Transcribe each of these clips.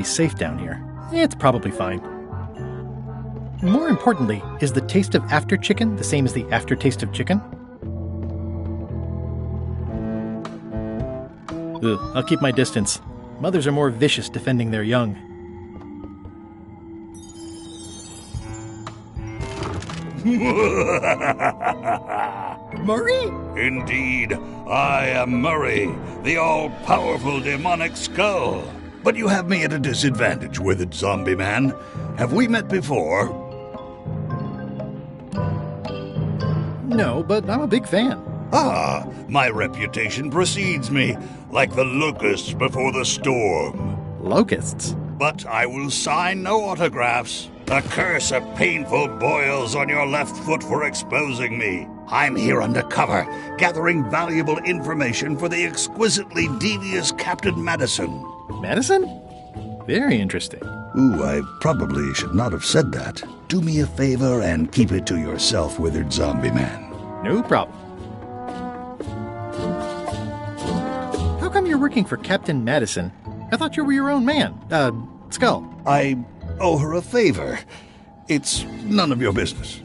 Be safe down here. It's probably fine. More importantly, is the taste of after chicken the same as the aftertaste of chicken? Ugh, I'll keep my distance. Mothers are more vicious defending their young. Murray? Indeed, I am Murray, the all-powerful demonic skull. But you have me at a disadvantage, withered zombie man. Have we met before? No, but I'm a big fan. Ah, my reputation precedes me, like the locusts before the storm. Locusts? But I will sign no autographs. A curse of painful boils on your left foot for exposing me. I'm here undercover, gathering valuable information for the exquisitely devious Captain Madison. Madison? Very interesting. Ooh, I probably should not have said that. Do me a favor and keep it to yourself, withered zombie man. No problem. How come you're working for Captain Madison? I thought you were your own man. Skull. I owe her a favor. It's none of your business.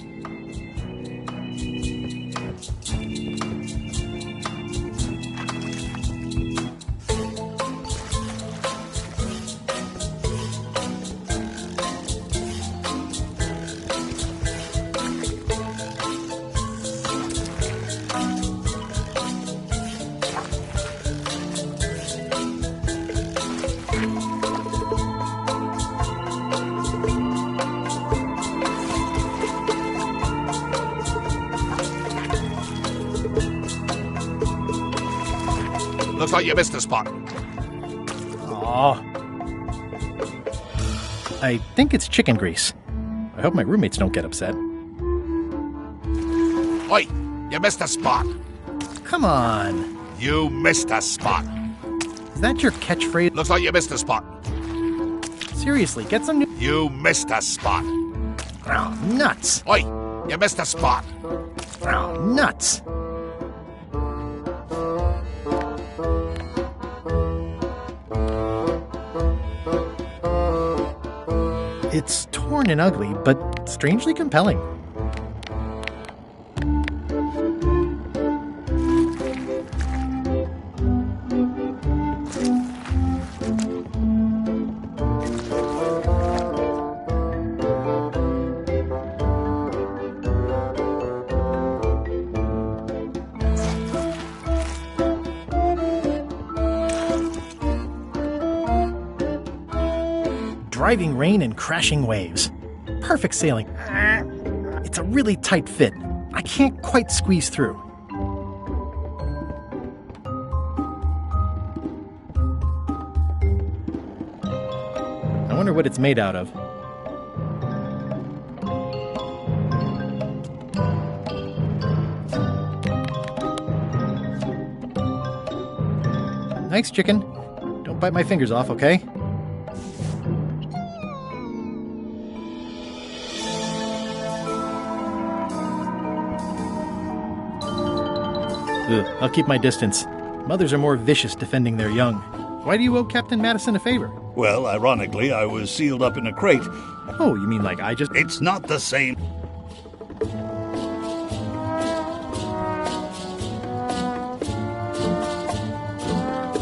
Looks like you missed a spot. Aw. I think it's chicken grease. I hope my roommates don't get upset. Oi, you missed a spot. Come on. You missed a spot. Is that your catchphrase? Looks like you missed a spot. Seriously, get some new... You missed a spot. Oh, nuts. Oi, you missed a spot. Oh, nuts. It's torn and ugly, but strangely compelling. Driving rain and crashing waves. Perfect sailing. It's a really tight fit. I can't quite squeeze through. I wonder what it's made out of. Thanks, chicken. Don't bite my fingers off, okay? Ugh, I'll keep my distance. Mothers are more vicious defending their young. Why do you owe Captain Madison a favor? Well, ironically, I was sealed up in a crate. Oh, you mean like I just... It's not the same.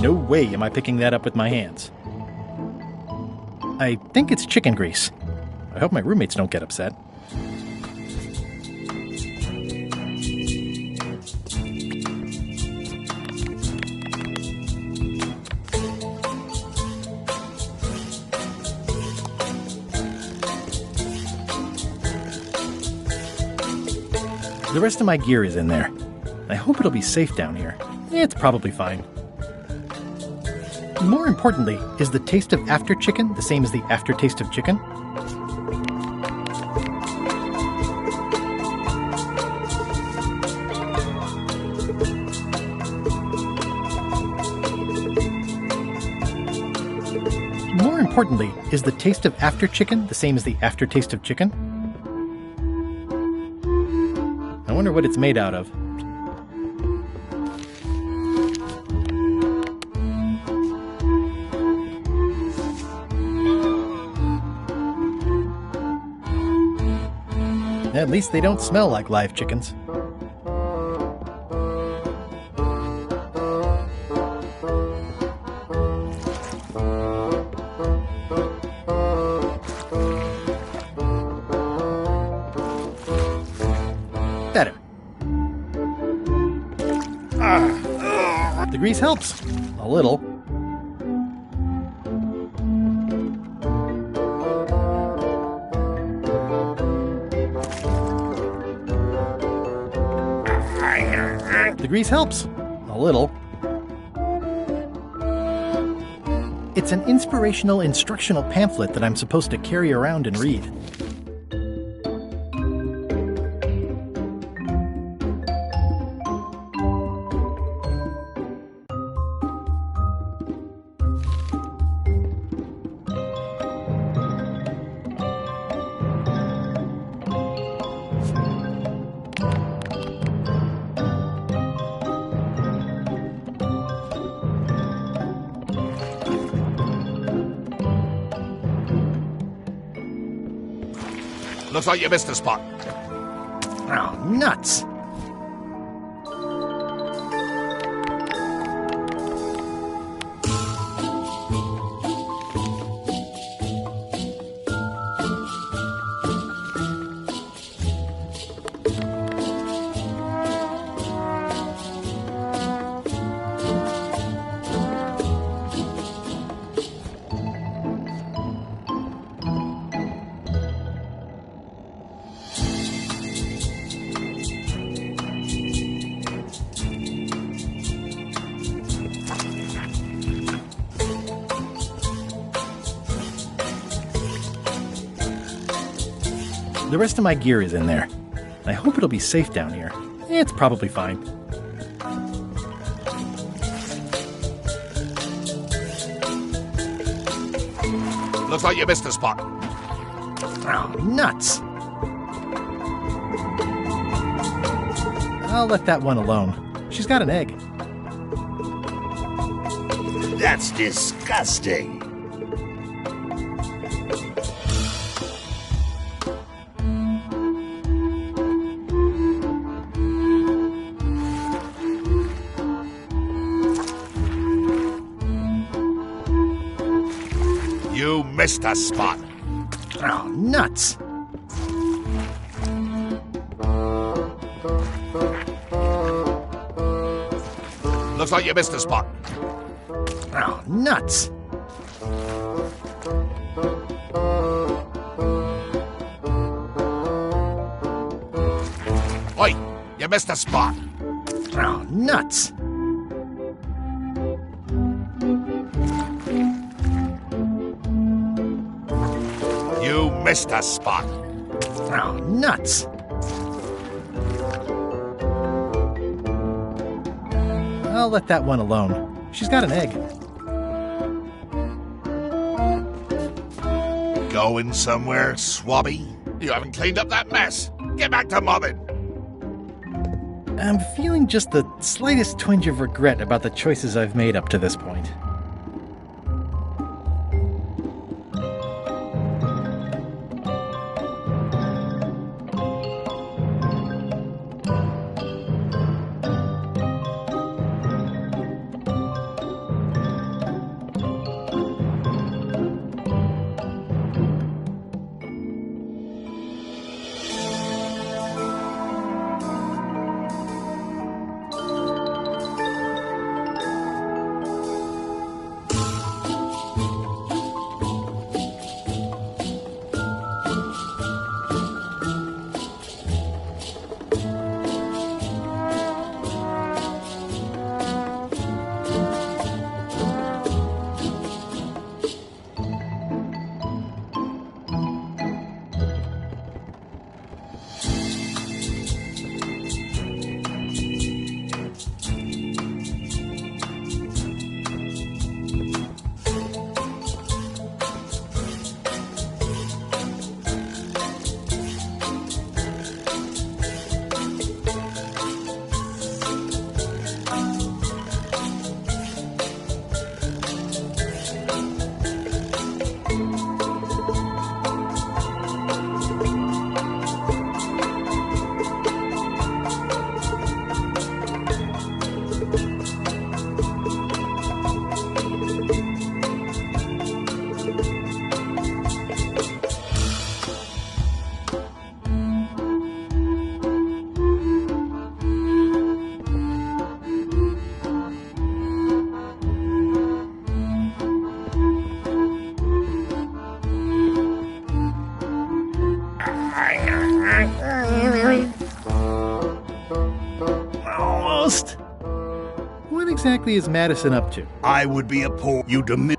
No way am I picking that up with my hands. I think it's chicken grease. I hope my roommates don't get upset. The rest of my gear is in there. I hope it'll be safe down here. It's probably fine. More importantly, is the taste of after chicken the same as the aftertaste of chicken? More importantly, is the taste of after chicken the same as the aftertaste of chicken? I wonder what it's made out of. At least they don't smell like live chickens. Better. The grease helps. A little. The grease helps. A little. It's an inspirational instructional pamphlet that I'm supposed to carry around and read. Looks like you missed a spot. Oh, nuts! The rest of my gear is in there. I hope it'll be safe down here. It's probably fine. Looks like you missed a spot. Oh, nuts! I'll let that one alone. She's got an egg. That's disgusting. You missed a spot. Oh, nuts! Looks like you missed a spot. Oh, nuts! Oi, you missed a spot. Oh, nuts! You missed a spot. Oh, nuts! I'll let that one alone. She's got an egg. Going somewhere, swabby? You haven't cleaned up that mess. Get back to mobbing. I'm feeling just the slightest twinge of regret about the choices I've made up to this point. Almost. What exactly is Madison up to? I would be a poor you diminish.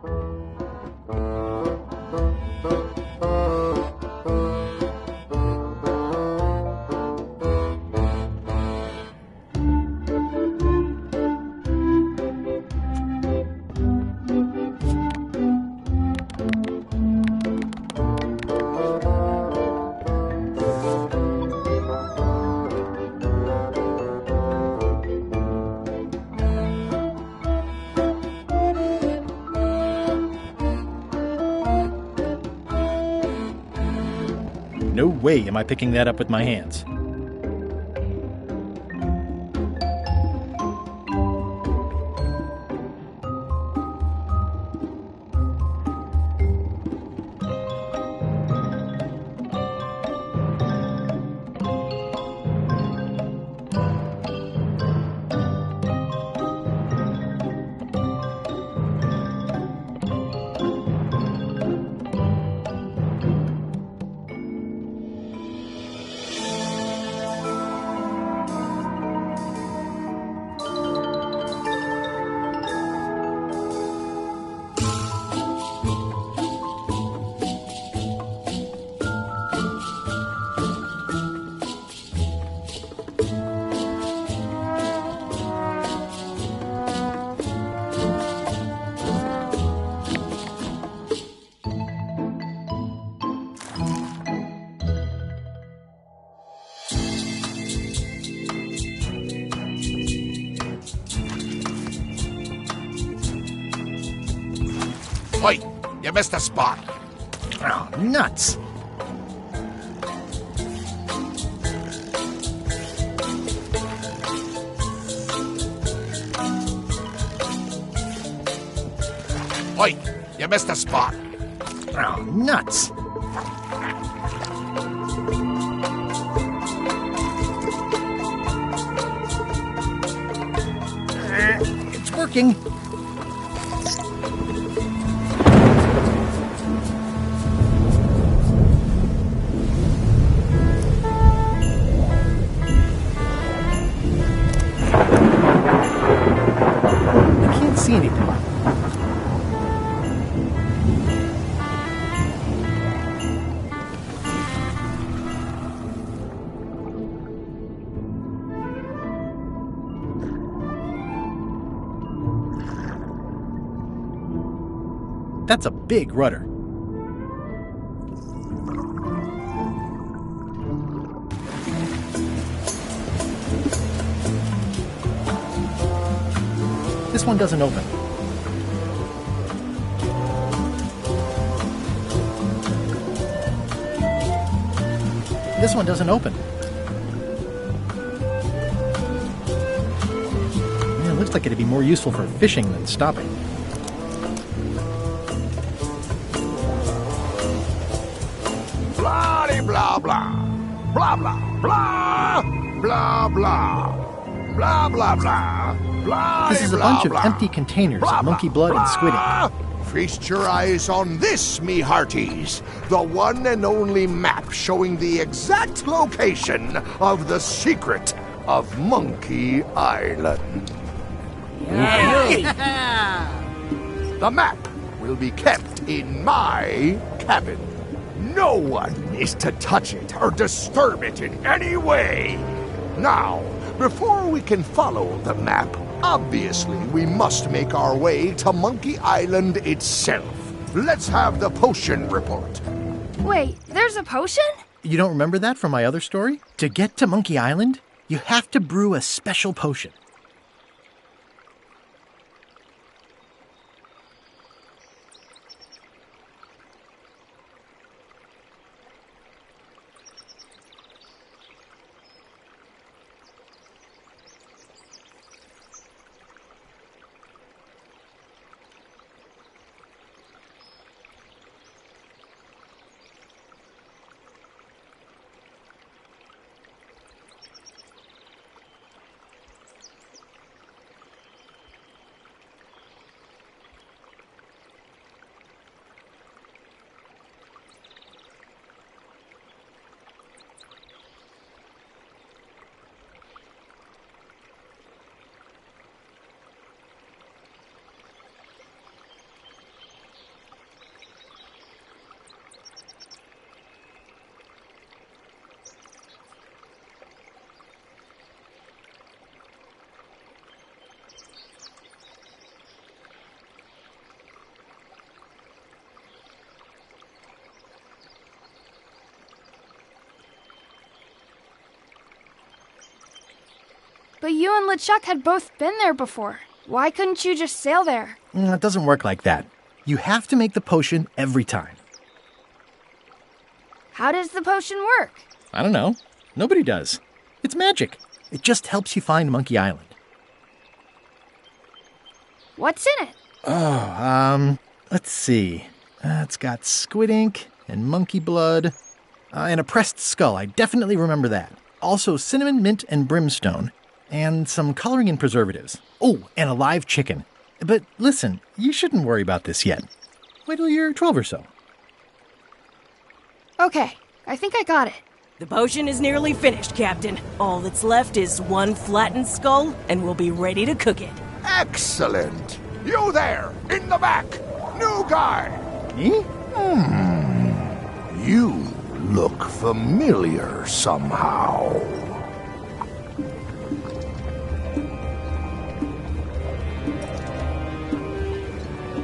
No way am I picking that up with my hands. Wait, you missed a spot. Oh, nuts! Wait, you missed a spot. Oh, nuts! It's working! I can't see anything. That's a big rudder. This one doesn't open. This one doesn't open. Yeah, it looks like it'd be more useful for fishing than stopping. Blah blah blah. Blah blah blah. Blah blah. Blah blah blah. Blah. This is a bunch of empty containers of monkey blood and squid ink. Feast your eyes on this, me hearties. The one and only map showing the exact location of the secret of Monkey Island. The map will be kept in my cabin. No one is to touch it or disturb it in any way. Now, before we can follow the map, obviously we must make our way to Monkey Island itself. Let's have the potion report. Wait, there's a potion? You don't remember that from my other story? To get to Monkey Island, you have to brew a special potion. But you and LeChuck had both been there before. Why couldn't you just sail there? It doesn't work like that. You have to make the potion every time. How does the potion work? I don't know. Nobody does. It's magic. It just helps you find Monkey Island. What's in it? Let's see. It's got squid ink and monkey blood and a pressed skull. I definitely remember that. Also cinnamon, mint, and brimstone. And some coloring and preservatives. Oh, and a live chicken. But listen, you shouldn't worry about this yet. Wait till you're 12 or so. Okay, I think I got it. The potion is nearly finished, Captain. All that's left is one flattened skull, and we'll be ready to cook it. Excellent! You there, in the back! New guy! Me? You look familiar somehow.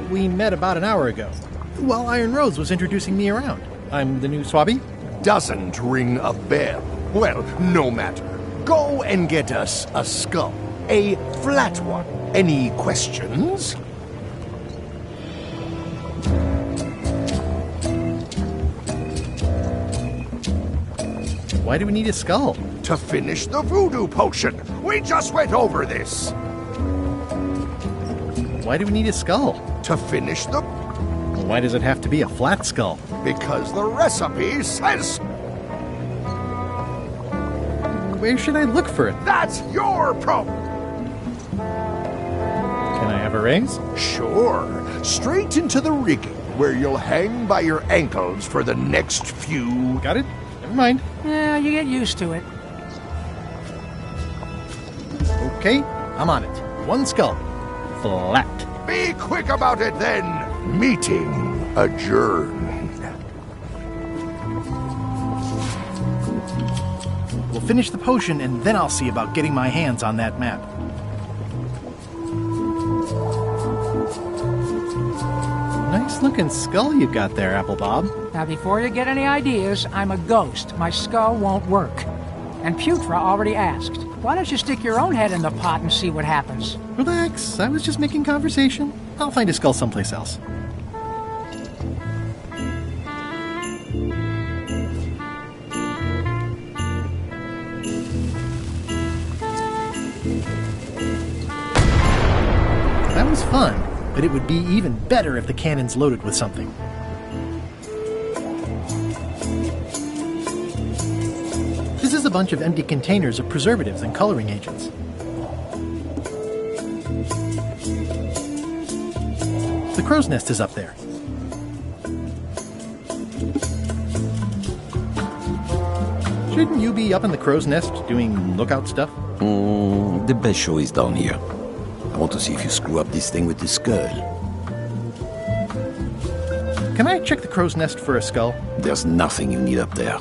We met about an hour ago, while Iron Rose was introducing me around. I'm the new Swabby. Doesn't ring a bell. Well, no matter. Go and get us a skull. A flat one. Any questions? Why do we need a skull? To finish the voodoo potion. We just went over this. Why do we need a skull? To finish the... Why does it have to be a flat skull? Because the recipe says... Where should I look for it? That's your problem. Can I have a raise? Sure. Straight into the rigging, where you'll hang by your ankles for the next few... Got it? Never mind. Yeah, you get used to it. Okay, I'm on it. One skull. Flat. Be quick about it then. Meeting adjourned. We'll finish the potion and then I'll see about getting my hands on that map. Nice looking skull you got there, Apple Bob. Now, before you get any ideas, I'm a ghost. My skull won't work. And Putra already asked. Why don't you stick your own head in the pot and see what happens? Relax, I was just making conversation. I'll find a skull someplace else. That was fun, but it would be even better if the cannon's loaded with something. This is a bunch of empty containers of preservatives and coloring agents. The crow's nest is up there. Shouldn't you be up in the crow's nest doing lookout stuff? The best show is down here. I want to see if you screw up this thing with this girl. Can I check the crow's nest for a skull? There's nothing you need up there.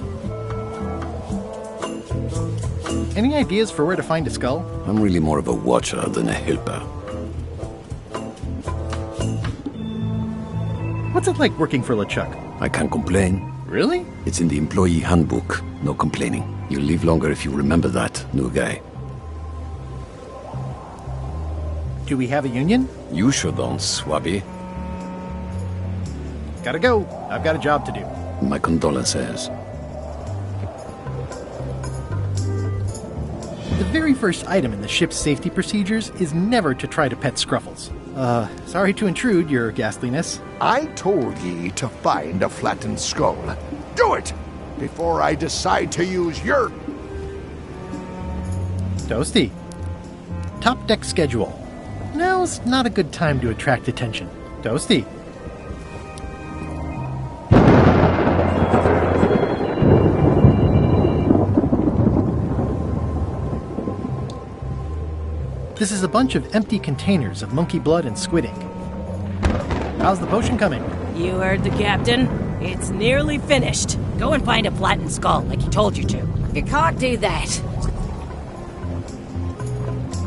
Any ideas for where to find a skull? I'm really more of a watcher than a helper. What's it like working for LeChuck? I can't complain. Really? It's in the employee handbook. No complaining. You'll live longer if you remember that, new guy. Do we have a union? You sure don't, Swabby. Gotta go. I've got a job to do. My condolences. The very first item in the ship's safety procedures is never to try to pet Scruffles. Sorry to intrude, your ghastliness. I told ye to find a flattened skull. Do it! Before I decide to use your... Toasty. Top deck schedule. Now's not a good time to attract attention. Toasty. This is a bunch of empty containers of monkey blood and squid ink. How's the potion coming? You heard the captain. It's nearly finished. Go and find a flattened skull, like he told you to. You can't do that.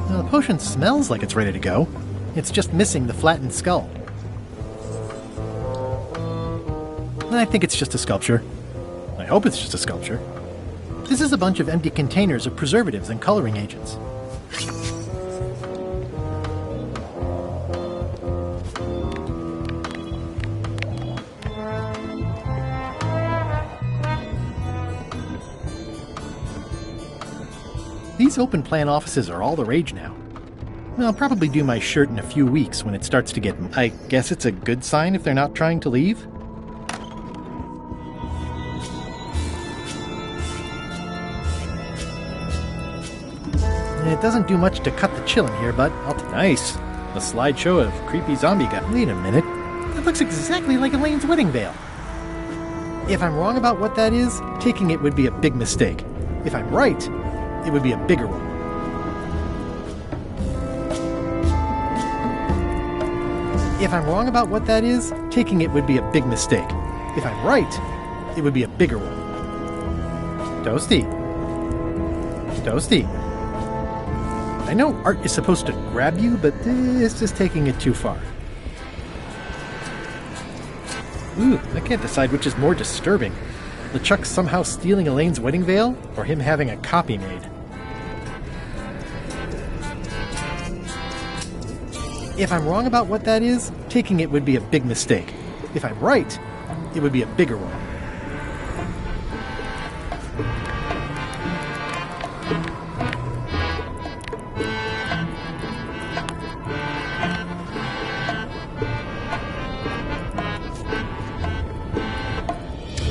Now, the potion smells like it's ready to go. It's just missing the flattened skull. I think it's just a sculpture. I hope it's just a sculpture. This is a bunch of empty containers of preservatives and coloring agents. These open plan offices are all the rage now. I'll probably do my shirt in a few weeks when it starts to get... I guess it's a good sign if they're not trying to leave? It doesn't do much to cut the chill in here, but nice. A slideshow of creepy zombie guy. Wait a minute. It looks exactly like Elaine's wedding veil. If I'm wrong about what that is, taking it would be a big mistake. If I'm right, it would be a bigger one. If I'm wrong about what that is, taking it would be a big mistake. If I'm right, it would be a bigger one. Toasty. Toasty. I know art is supposed to grab you, but it's just taking it too far. Ooh, I can't decide which is more disturbing. LeChuck somehow stealing Elaine's wedding veil, or him having a copy made. If I'm wrong about what that is, taking it would be a big mistake. If I'm right, it would be a bigger one.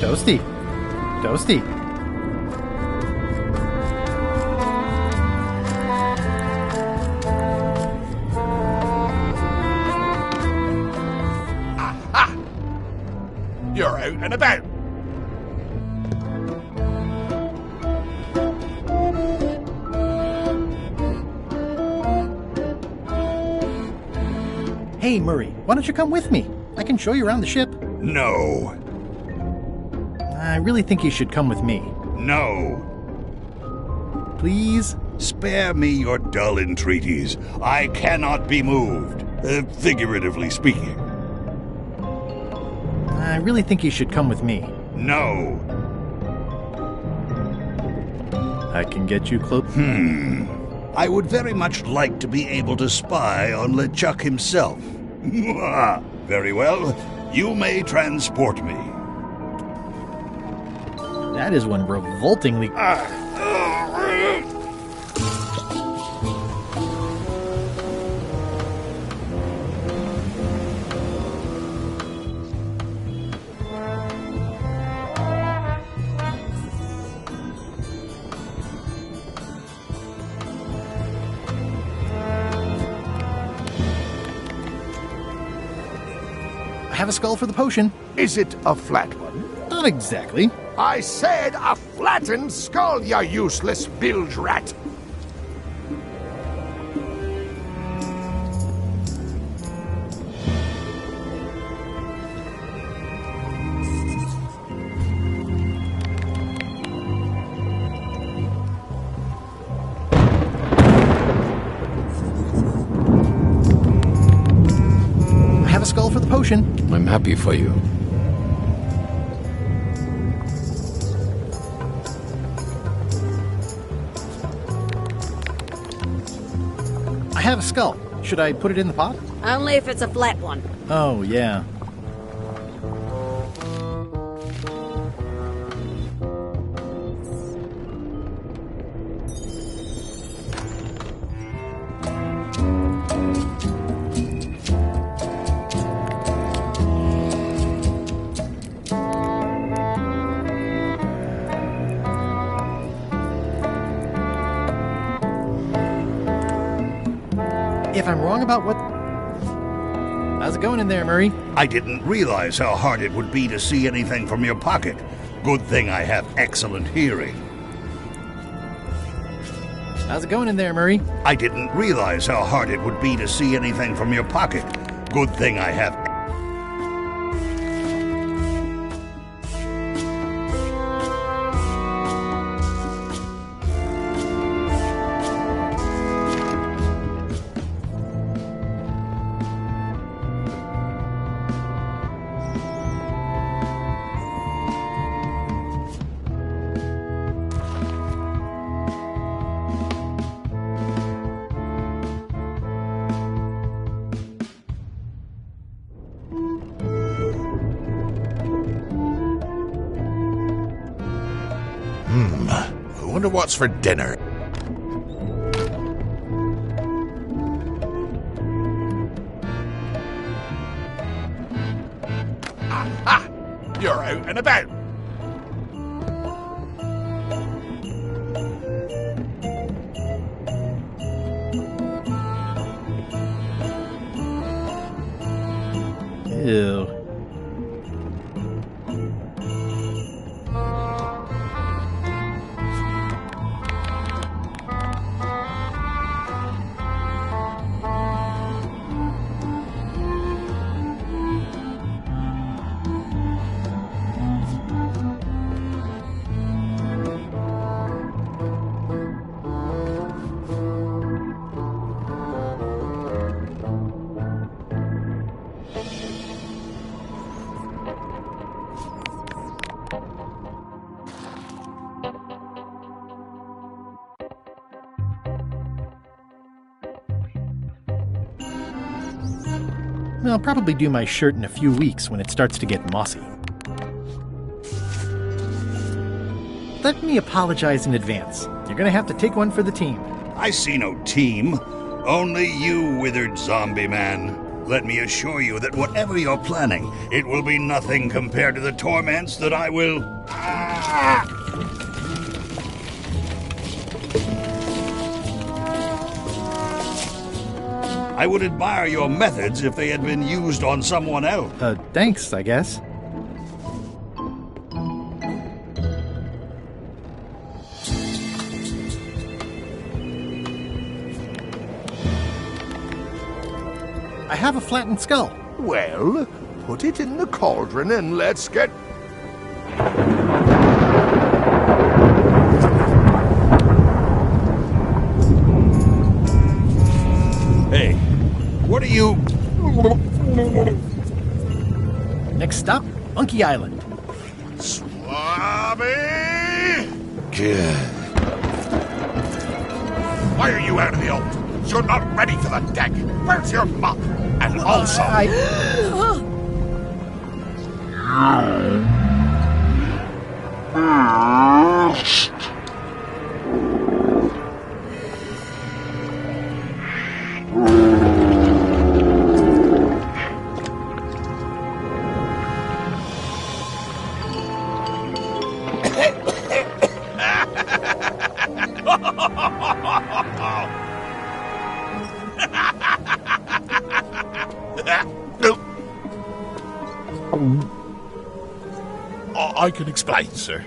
Toasty. Toasty. Aha! You're out and about. Hey, Murray, why don't you come with me? I can show you around the ship. No. I really think you should come with me. No. Please? Spare me your dull entreaties. I cannot be moved, figuratively speaking. I really think you should come with me. No. I can get you close. I would very much like to be able to spy on LeChuck himself. Very well. You may transport me. That is one revoltingly... I have a skull for the potion. Is it a flat one? Not exactly. I said a flattened skull, you useless bilge rat! I have a skull for the potion. I'm happy for you. I have a skull. Should I put it in the pot? Only if it's a flat one. Oh, yeah. If I'm wrong about what... How's it going in there, Murray? I didn't realize how hard it would be to see anything from your pocket. Good thing I have excellent hearing. How's it going in there, Murray? I didn't realize how hard it would be to see anything from your pocket. Good thing I have... I wonder what's for dinner. Aha! You're out and about. Ew. I'll probably do my shirt in a few weeks when it starts to get mossy. Let me apologize in advance. You're gonna have to take one for the team. I see no team. Only you, withered zombie man. Let me assure you that whatever you're planning, it will be nothing compared to the torments that I will... I would admire your methods if they had been used on someone else. Thanks, I guess. I have a flattened skull. Well, put it in the cauldron and let's get... Hey, what are you... Next stop, Monkey Island. Swabby! Why are you out of the old? You're not ready for the deck. Where's your mop? And also... I can explain, sir.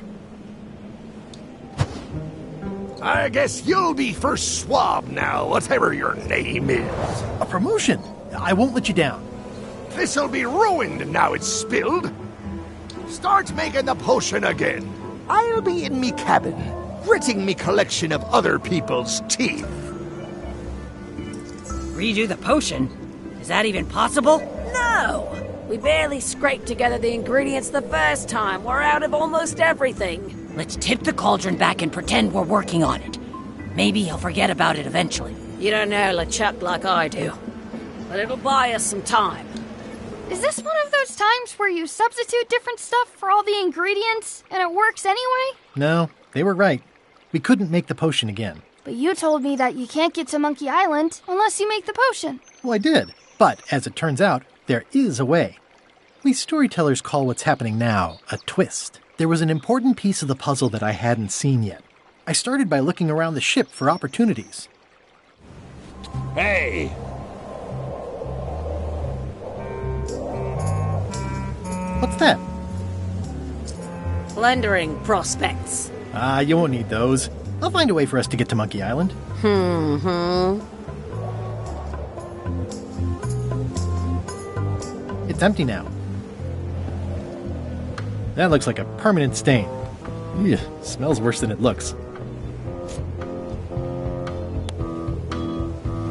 I guess you'll be first swab now, whatever your name is. A promotion! I won't let you down. This'll be ruined now it's spilled. Start making the potion again. I'll be in me cabin, gritting me collection of other people's teeth. Redo the potion? Is that even possible? No! We barely scraped together the ingredients the first time. We're out of almost everything. Let's tip the cauldron back and pretend we're working on it. Maybe he'll forget about it eventually. You don't know LeChuck like I do. But it'll buy us some time. Is this one of those times where you substitute different stuff for all the ingredients and it works anyway? No, they were right. We couldn't make the potion again. But you told me that you can't get to Monkey Island unless you make the potion. Well, I did. But, as it turns out, there is a way. We storytellers call what's happening now a twist. There was an important piece of the puzzle that I hadn't seen yet. I started by looking around the ship for opportunities. Hey! What's that? Plundering prospects. You won't need those. I'll find a way for us to get to Monkey Island. It's empty now. That looks like a permanent stain. Ew, smells worse than it looks.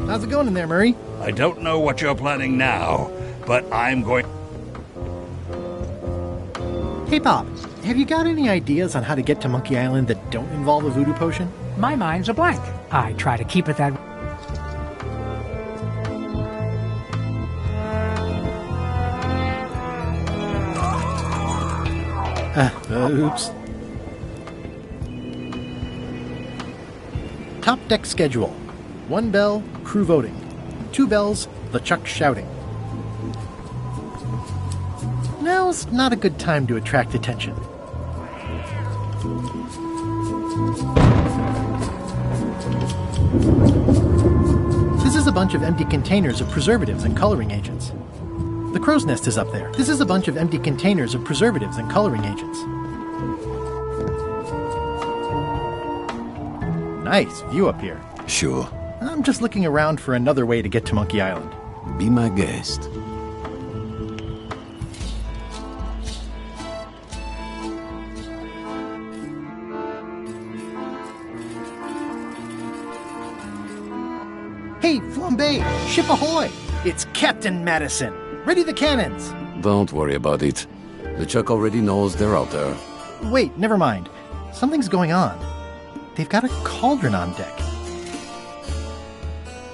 How's it going in there, Murray? I don't know what you're planning now, but I'm going... Hey, Bob, have you got any ideas on how to get to Monkey Island that don't involve a voodoo potion? My mind's a blank. I try to keep it that way. Oops. Top deck schedule. 1 bell, crew voting. 2 bells, LeChuck shouting. Now's not a good time to attract attention. This is a bunch of empty containers of preservatives and coloring agents. The crow's nest is up there. This is a bunch of empty containers of preservatives and coloring agents. Nice view up here. Sure. I'm just looking around for another way to get to Monkey Island. Be my guest. Hey, Flambe! Ship ahoy! It's Captain Madison! Ready the cannons! Don't worry about it. LeChuck already knows they're out there. Wait, never mind. Something's going on. They've got a cauldron on deck.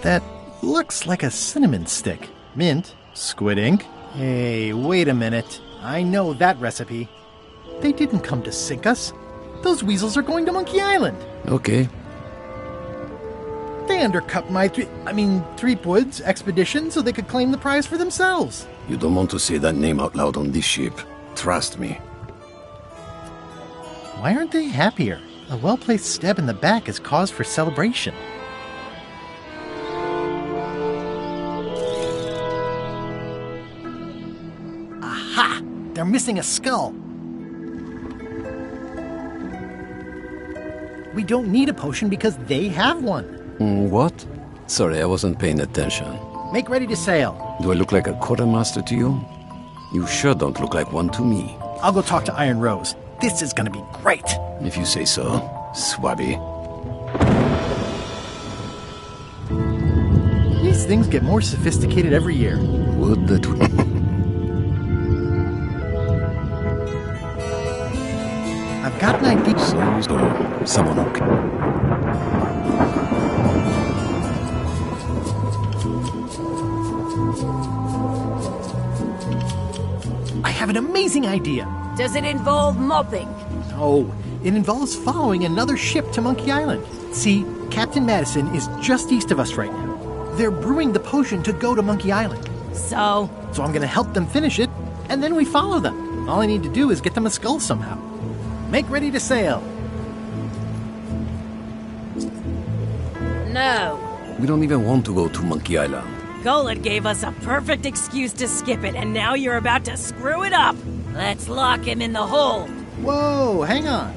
That looks like a cinnamon stick. Mint, squid ink. Hey, wait a minute. I know that recipe. They didn't come to sink us. Those weasels are going to Monkey Island. Okay. They undercut my Threepwood's expedition so they could claim the prize for themselves. You don't want to say that name out loud on this ship. Trust me. Why aren't they happier? A well-placed stab in the back is cause for celebration. Aha! They're missing a skull. We don't need a potion because they have one. What? Sorry, I wasn't paying attention. Make ready to sail. Do I look like a quartermaster to you? You sure don't look like one to me. I'll go talk to Iron Rose. This is gonna be great. If you say so, Swabby. These things get more sophisticated every year. Would that... I've got an idea. Someone who I have an amazing idea. Does it involve mopping? No, it involves following another ship to Monkey Island. See, Captain Madison is just east of us right now. They're brewing the potion to go to Monkey Island. So I'm gonna help them finish it, and then we follow them. All I need to do is get them a skull somehow. Make ready to sail. No. We don't even want to go to Monkey Island. Golett gave us a perfect excuse to skip it, and now you're about to screw it up. Let's lock him in the hole. Whoa, hang on.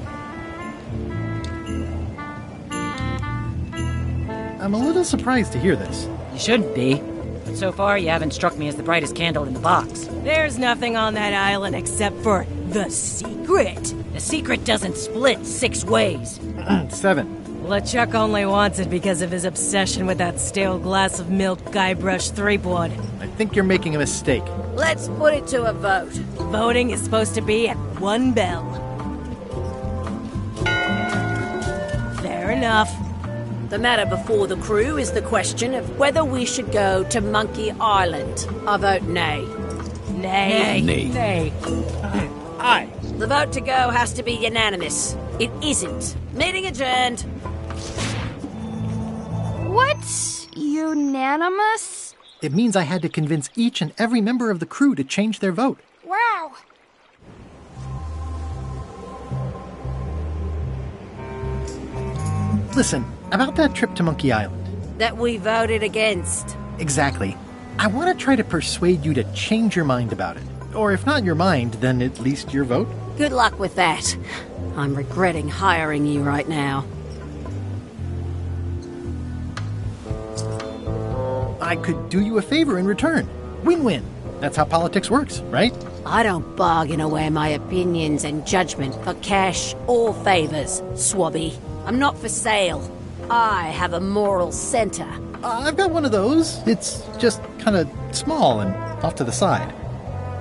I'm a little surprised to hear this. You shouldn't be. But so far, you haven't struck me as the brightest candle in the box. There's nothing on that island except for the secret. The secret doesn't split 6 ways. 7. LeChuck only wants it because of his obsession with that stale glass of milk Guybrush Threepwood. I think you're making a mistake. Let's put it to a vote. Voting is supposed to be at 1 bell. Fair enough. The matter before the crew is the question of whether we should go to Monkey Island. I vote nay. Nay. Nay. Nay. Aye. The vote to go has to be unanimous. It isn't. Meeting adjourned. What's unanimous? It means I had to convince each and every member of the crew to change their vote. Wow. Listen, about that trip to Monkey Island. That we voted against. Exactly. I want to try to persuade you to change your mind about it. Or if not your mind, then at least your vote. Good luck with that. I'm regretting hiring you right now. I could do you a favor in return. Win-win. That's how politics works, right? I don't bargain away my opinions and judgment for cash or favors, Swabby. I'm not for sale. I have a moral center. I've got one of those. It's just kind of small and off to the side.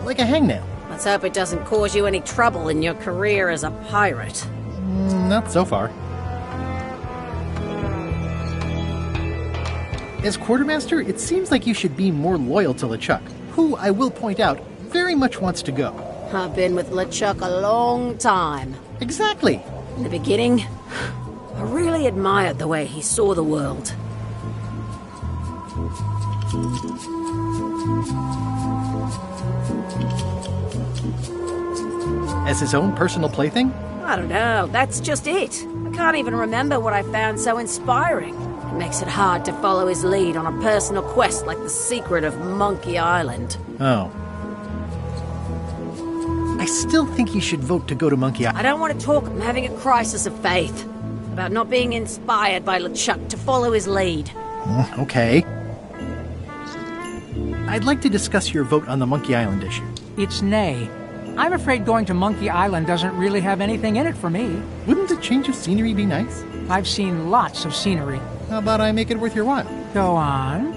Like a hangnail. Let's hope it doesn't cause you any trouble in your career as a pirate. Not so far. As quartermaster, it seems like you should be more loyal to LeChuck, who, I will point out, very much wants to go. I've been with LeChuck a long time. Exactly. In the beginning, I really admired the way he saw the world. As his own personal plaything? I don't know, that's just it. I can't even remember what I found so inspiring. It makes it hard to follow his lead on a personal quest like the secret of Monkey Island. Oh. I still think you should vote to go to Monkey Island. I don't want to talk, I'm having a crisis of faith. About not being inspired by LeChuck to follow his lead. Okay. I'd like to discuss your vote on the Monkey Island issue. It's nay. I'm afraid going to Monkey Island doesn't really have anything in it for me. Wouldn't a change of scenery be nice? I've seen lots of scenery. How about I make it worth your while? Go on.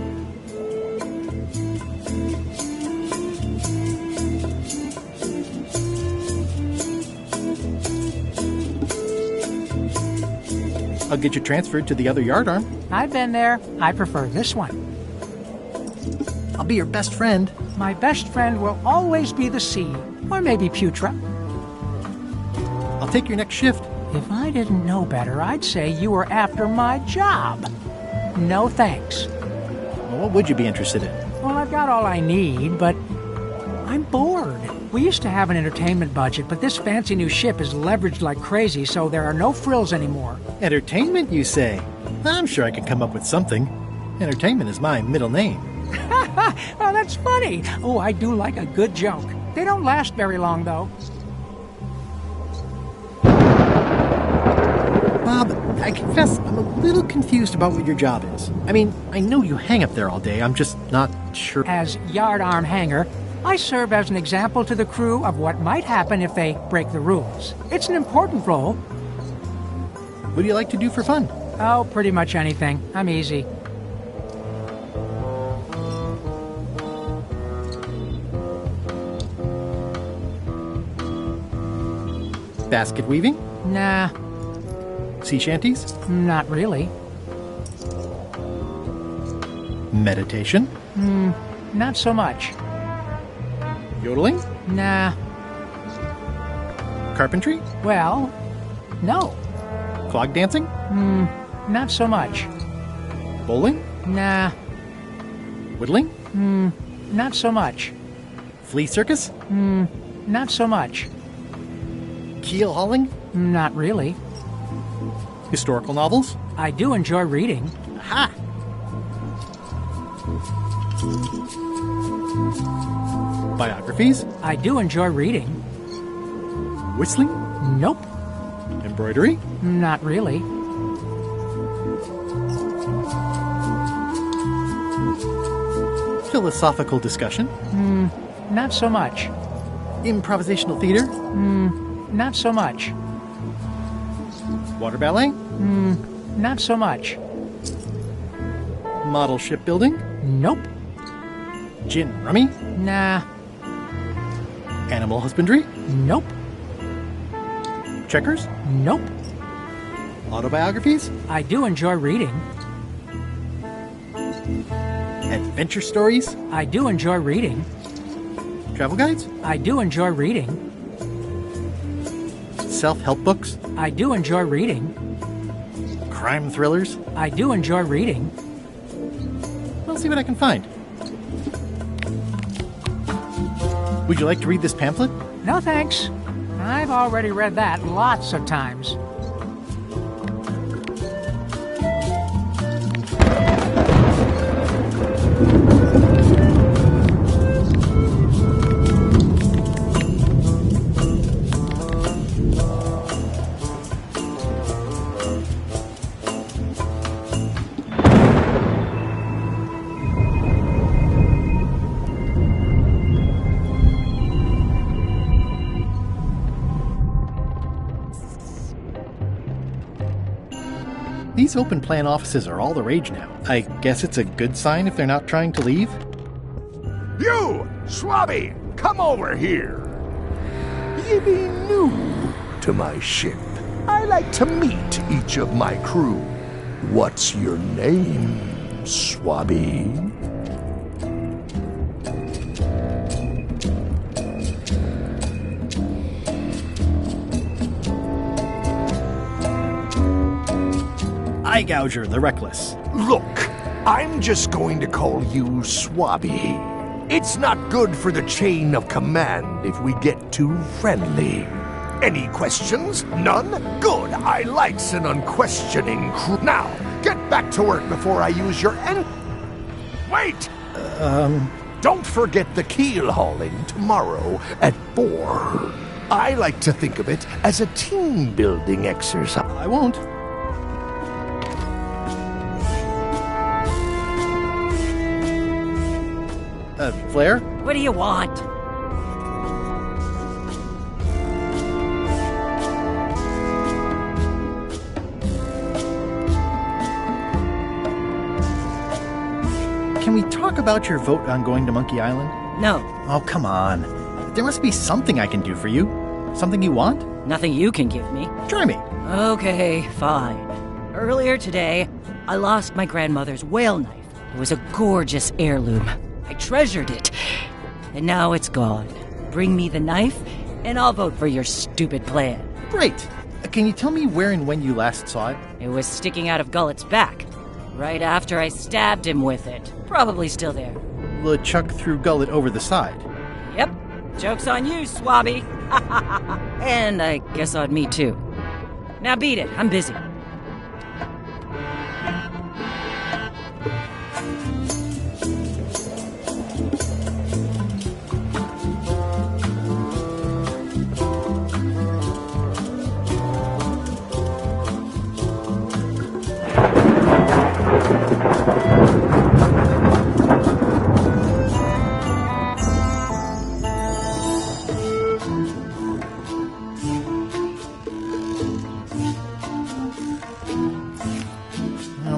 I'll get you transferred to the other yardarm. I've been there. I prefer this one. I'll be your best friend. My best friend will always be the sea. Or maybe Putra. I'll take your next shift. If I didn't know better, I'd say you were after my job. No thanks. Well, what would you be interested in? Well, I've got all I need, but I'm bored. We used to have an entertainment budget, but this fancy new ship is leveraged like crazy, so there are no frills anymore. Entertainment, you say? I'm sure I could come up with something. Entertainment is my middle name. Oh, that's funny. Oh, I do like a good joke. They don't last very long, though. Bob, I confess I'm a little confused about what your job is. I mean, I know you hang up there all day. I'm just not sure. As yardarm hanger, I serve as an example to the crew of what might happen if they break the rules. It's an important role. What do you like to do for fun? Oh, pretty much anything. I'm easy. Basket weaving? Nah, Sea shanties? not really. Meditation? Not so much. Yodeling? Nah, Carpentry? well, no. Clog dancing? Not so much. Bowling? Nah, Whittling? not so much. Flea circus? Not so much. Keel hauling? Not really. Historical novels? I do enjoy reading. Ha! Biographies? I do enjoy reading. Whistling? Nope, Embroidery? not really. Philosophical discussion? Not so much. Improvisational theater? Not so much. Water ballet? Not so much. Model shipbuilding? Nope. Gin rummy? Nah. Animal husbandry? Nope. Checkers? Nope. Autobiographies? I do enjoy reading. Adventure stories? I do enjoy reading. Travel guides? I do enjoy reading. Self-help books? I do enjoy reading. Crime thrillers? I do enjoy reading. I'll see what I can find. Would you like to read this pamphlet? No thanks. I've already read that lots of times. These open plan offices are all the rage now. I guess it's a good sign if they're not trying to leave. You, Swabby, come over here. You be new to my ship. I like to meet each of my crew. What's your name, Swabby? Eye Gouger the Reckless. Look, I'm just going to call you Swabby. It's not good for the chain of command if we get too friendly. Any questions? None? Good. I likes an unquestioning crew. Now, get back to work before I use your Wait! Don't forget the keel hauling tomorrow at 4. I like to think of it as a team-building exercise. I won't. Flair? What do you want? Can we talk about your vote on going to Monkey Island? No. Oh, come on. There must be something I can do for you. Something you want? Nothing you can give me. Try me. Okay, fine. Earlier today, I lost my grandmother's whale knife. It was a gorgeous heirloom. I treasured it. And now it's gone. Bring me the knife, and I'll vote for your stupid plan. Great. Can you tell me where and when you last saw it? It was sticking out of Gullet's back, right after I stabbed him with it. Probably still there. LeChuck threw Gullet over the side. Yep. Joke's on you, Swabby. And I guess on me, too. Now beat it. I'm busy.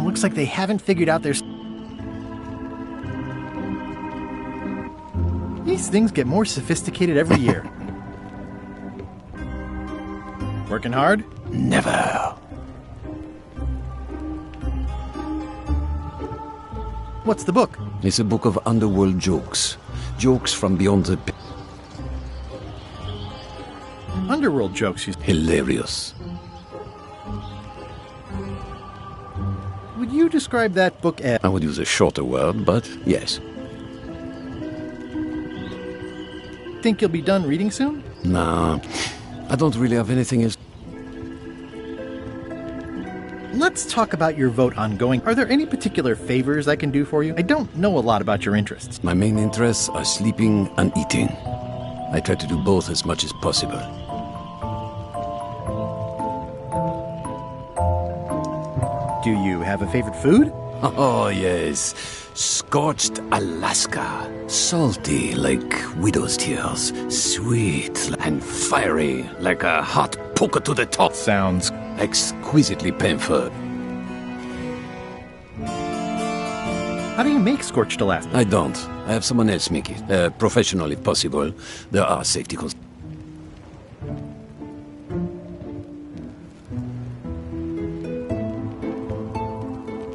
Looks like they haven't figured out their... These things get more sophisticated every year. Working hard? Never. What's the book? It's a book of underworld jokes. Jokes from beyond the... Underworld jokes, you... Hilarious. Would you describe that book as... I would use a shorter word, but yes. Think you'll be done reading soon? Nah, I don't really have anything else. Let's talk about your vote on going. Are there any particular favors I can do for you? I don't know a lot about your interests. My main interests are sleeping and eating. I try to do both as much as possible. Do you have a favorite food? Oh, yes. Scorched Alaska. Salty like widow's tears. Sweet and fiery like a hot poker to the top. Sounds Exquisitely painful. How do you make scorched Alaska? I don't. I have someone else make it. Professional if possible. There are safety concerns.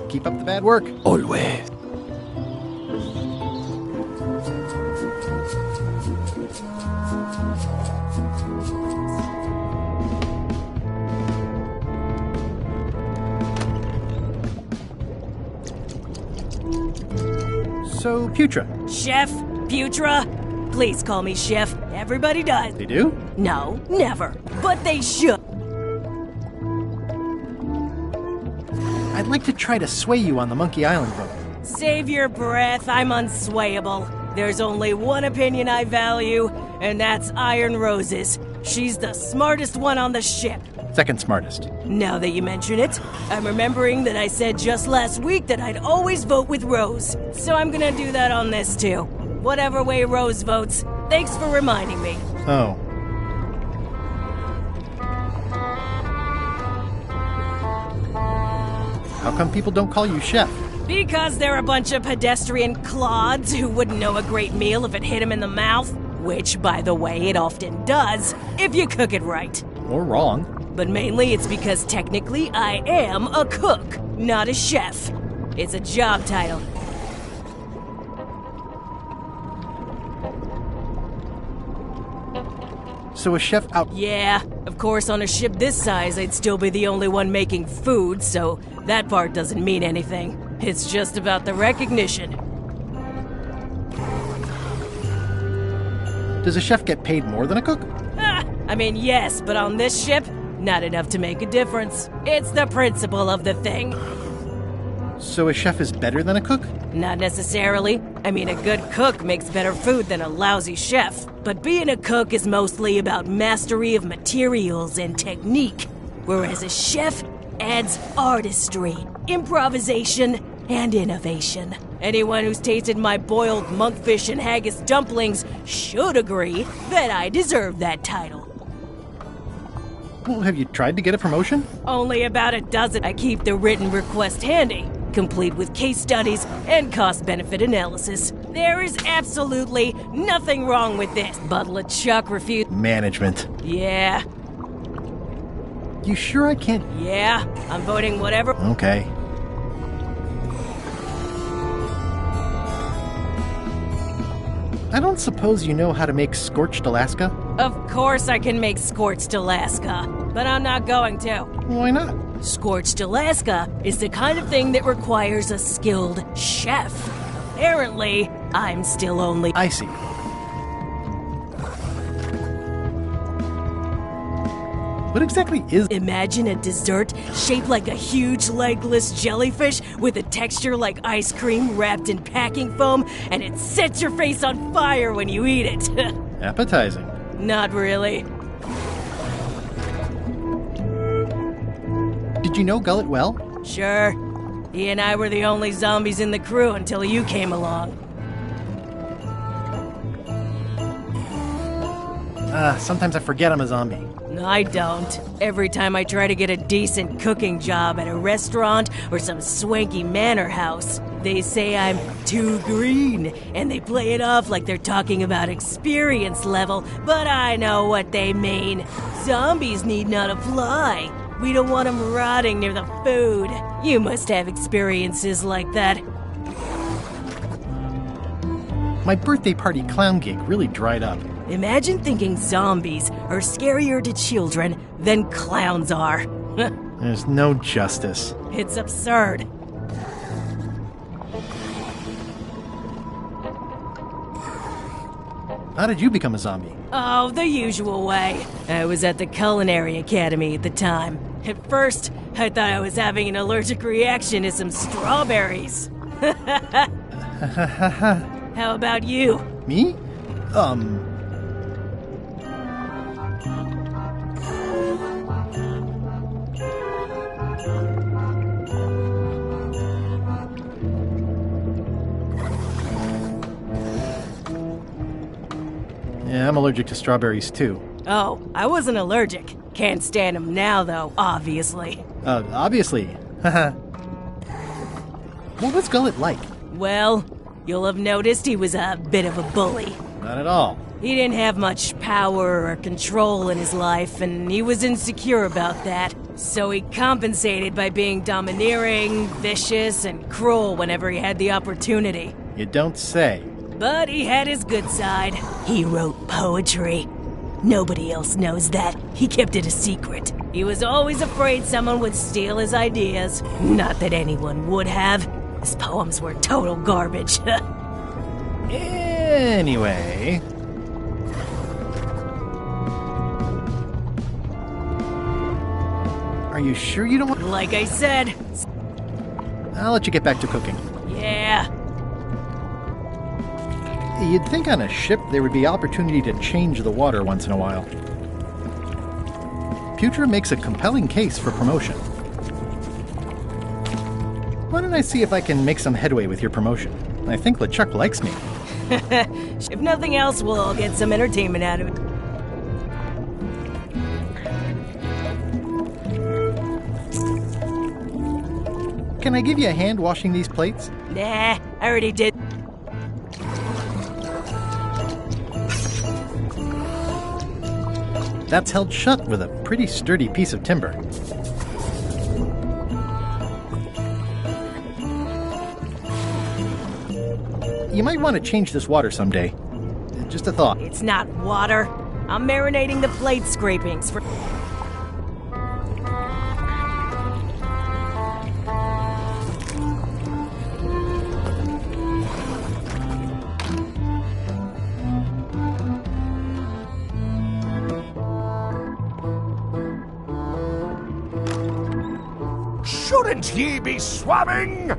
Keep up the bad work. Always. So, Putra. Chef? Putra? Please call me Chef. Everybody does. They do? No, never. But they should. I'd like to try to sway you on the Monkey Island vote. Save your breath. I'm unswayable. There's only one opinion I value, and that's Iron Rose's. She's the smartest one on the ship. Second smartest. Now that you mention it, I'm remembering that I said just last week that I'd always vote with Rose. So I'm gonna do that on this too. Whatever way Rose votes, thanks for reminding me. Oh. How come people don't call you Chef? Because they're a bunch of pedestrian clods who wouldn't know a great meal if it hit them in the mouth. Which, by the way, it often does, if you cook it right. Or wrong. But mainly it's because technically I am a cook, not a chef. It's a job title. So a chef out... Yeah, of course on a ship this size I'd still be the only one making food, so that part doesn't mean anything. It's just about the recognition. Does a chef get paid more than a cook? I mean, yes, but on this ship, not enough to make a difference. It's the principle of the thing. So a chef is better than a cook? Not necessarily. I mean, a good cook makes better food than a lousy chef. But being a cook is mostly about mastery of materials and technique, whereas a chef adds artistry, improvisation, and innovation. Anyone who's tasted my boiled monkfish and haggis dumplings should agree that I deserve that title. Well, have you tried to get a promotion? Only about a dozen. I keep the written request handy, complete with case studies and cost-benefit analysis. There is absolutely nothing wrong with this, but LeChuck refused. Management. Yeah. You sure I can't... Yeah, I'm voting whatever. Okay. I don't suppose you know how to make scorched Alaska? Of course I can make scorched Alaska, but I'm not going to. Why not? Scorched Alaska is the kind of thing that requires a skilled chef. Apparently, I'm still only... I see. What exactly is... Imagine a dessert shaped like a huge legless jellyfish with a texture like ice cream wrapped in packing foam, and it sets your face on fire when you eat it. Appetizing. Not really. Did you know Gullet well? Sure. He and I were the only zombies in the crew until you came along. Sometimes I forget I'm a zombie. No, I don't. Every time I try to get a decent cooking job at a restaurant or some swanky manor house, they say I'm too green, and they play it off like they're talking about experience level, but I know what they mean. Zombies need not apply. We don't want them rotting near the food. You must have experiences like that. My birthday party clown gig really dried up. Imagine thinking zombies are scarier to children than clowns are. There's no justice. It's absurd. How did you become a zombie? Oh, the usual way. I was at the Culinary Academy at the time. At first, I thought I was having an allergic reaction to some strawberries. How about you? Me? Yeah, I'm allergic to strawberries too. Oh, I wasn't allergic. Can't stand them now, though, obviously. Obviously. What was Gullet like? Well, you'll have noticed he was a bit of a bully. Not at all. He didn't have much power or control in his life, and he was insecure about that. So he compensated by being domineering, vicious, and cruel whenever he had the opportunity. You don't say. But he had his good side. He wrote poetry. Nobody else knows that. He kept it a secret. He was always afraid someone would steal his ideas. Not that anyone would have. His poems were total garbage. Anyway... Are you sure you don't want... Like I said. I'll let you get back to cooking. Yeah. You'd think on a ship there would be opportunity to change the water once in a while. Putra makes a compelling case for promotion. Why don't I see if I can make some headway with your promotion? I think LeChuck likes me. If nothing else, we'll all get some entertainment out of it. Can I give you a hand washing these plates? Nah, I already did. That's held shut with a pretty sturdy piece of timber. You might want to change this water someday. Just a thought. It's not water. I'm marinating the plate scrapings for... Shouldn't ye be swabbing?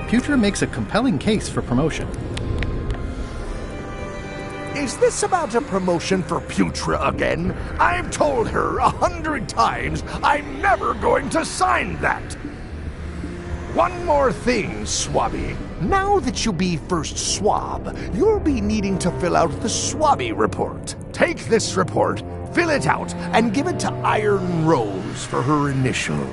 Putra makes a compelling case for promotion. Is this about a promotion for Putra again? I've told her 100 times I'm never going to sign that. One more thing, Swabby. Now that you'll be first swab, you'll be needing to fill out the Swabby report. Take this report, fill it out, and give it to Iron Rose for her initials.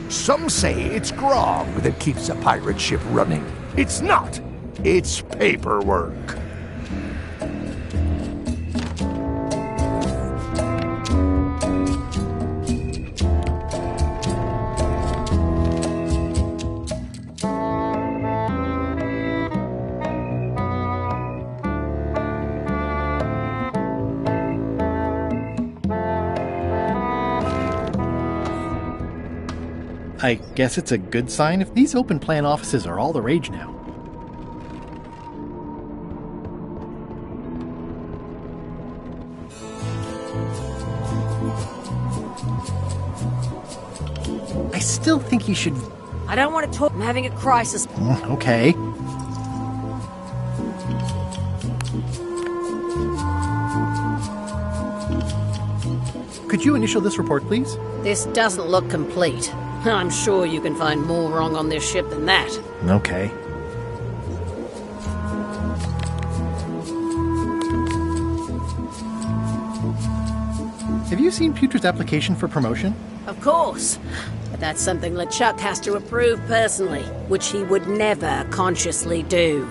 Some say it's grog that keeps a pirate ship running. It's not. It's paperwork. I guess it's a good sign if these open plan offices are all the rage now. I still think you should... I don't want to talk. I'm having a crisis. Okay. Could you initial this report, please? This doesn't look complete. I'm sure you can find more wrong on this ship than that. Okay. Have you seen Putra's application for promotion? Of course. But that's something LeChuck has to approve personally, which he would never consciously do.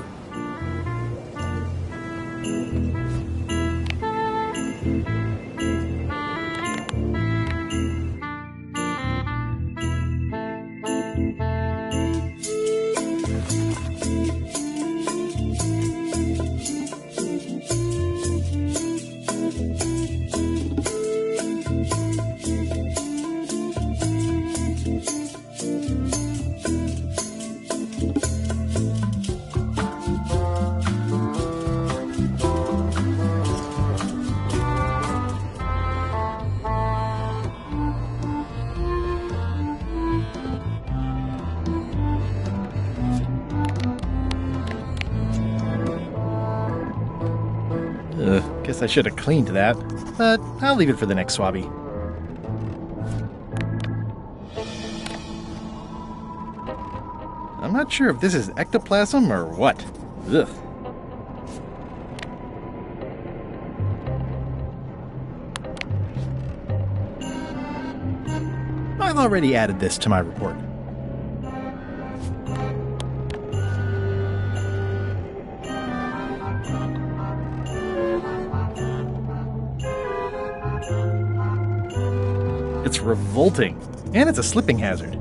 Guess I should have cleaned that, but I'll leave it for the next swabby. I'm not sure if this is ectoplasm or what. Ugh. I've already added this to my report. It's revolting, and it's a slipping hazard.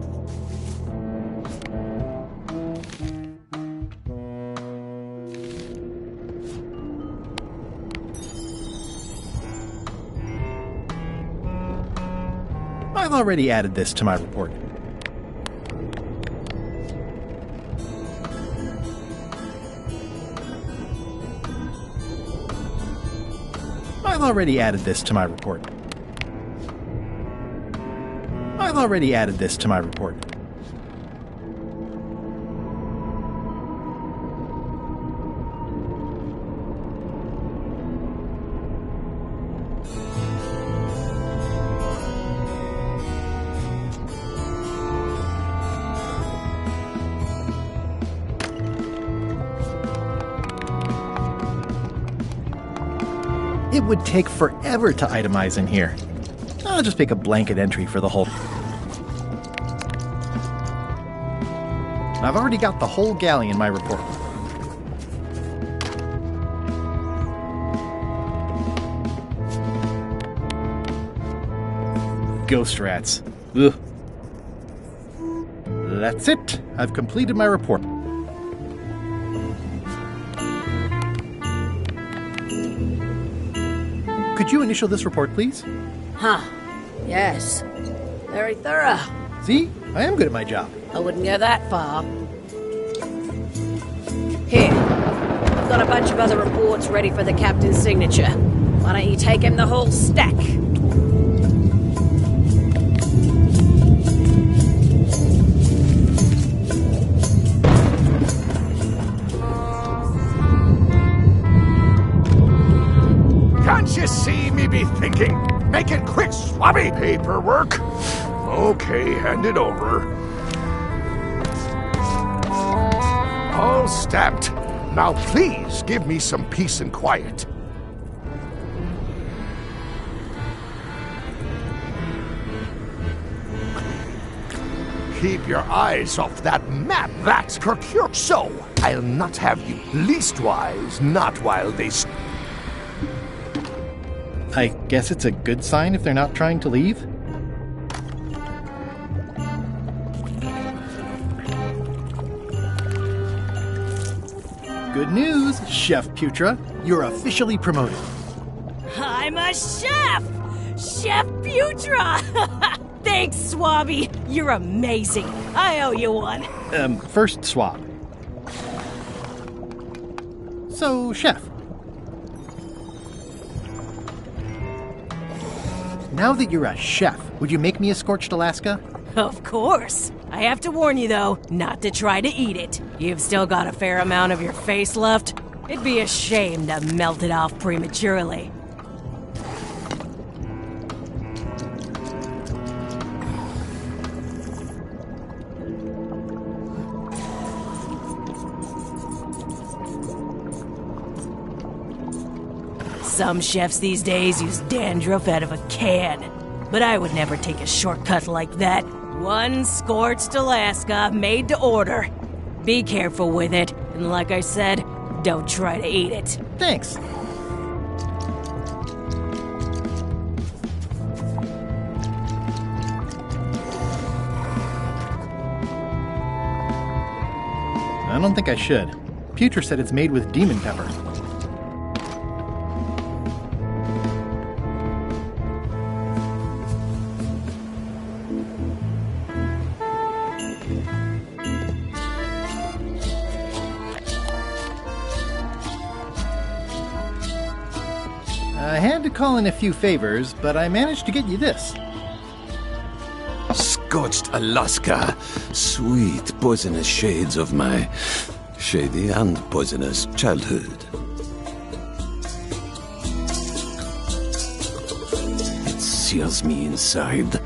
I've already added this to my report. I've already added this to my report. I've already added this to my report. It would take forever to itemize in here. I'll just make a blanket entry for the whole... I've already got the whole galley in my report. Ghost rats. Ugh. That's it. I've completed my report. Could you initial this report, please? Huh. Yes. Very thorough. See? I am good at my job. I wouldn't go that far. Here. I've got a bunch of other reports ready for the captain's signature. Why don't you take him the whole stack? Can't you see me be thinking? Make it quick, Swabby! Paperwork. Okay, hand it over. All stamped. Now please give me some peace and quiet. Keep your eyes off that map. That's procure. So, I'll not have you. Leastwise, not while they... I guess it's a good sign if they're not trying to leave? Good news, Chef Putra. You're officially promoted. I'm a chef! Chef Putra! Thanks, Swabby. You're amazing. I owe you one. First swab. So, Chef. Now that you're a chef, would you make me a scorched Alaska? Of course. I have to warn you, though, not to try to eat it. You've still got a fair amount of your face left. It'd be a shame to melt it off prematurely. Some chefs these days use dandruff out of a can, but I would never take a shortcut like that. One scorched Alaska, made to order. Be careful with it, and like I said, don't try to eat it. Thanks. I don't think I should. Putra said it's made with demon pepper. I had to call in a few favors, but I managed to get you this. Scorched Alaska. Sweet poisonous shades of my shady and poisonous childhood. It sears me inside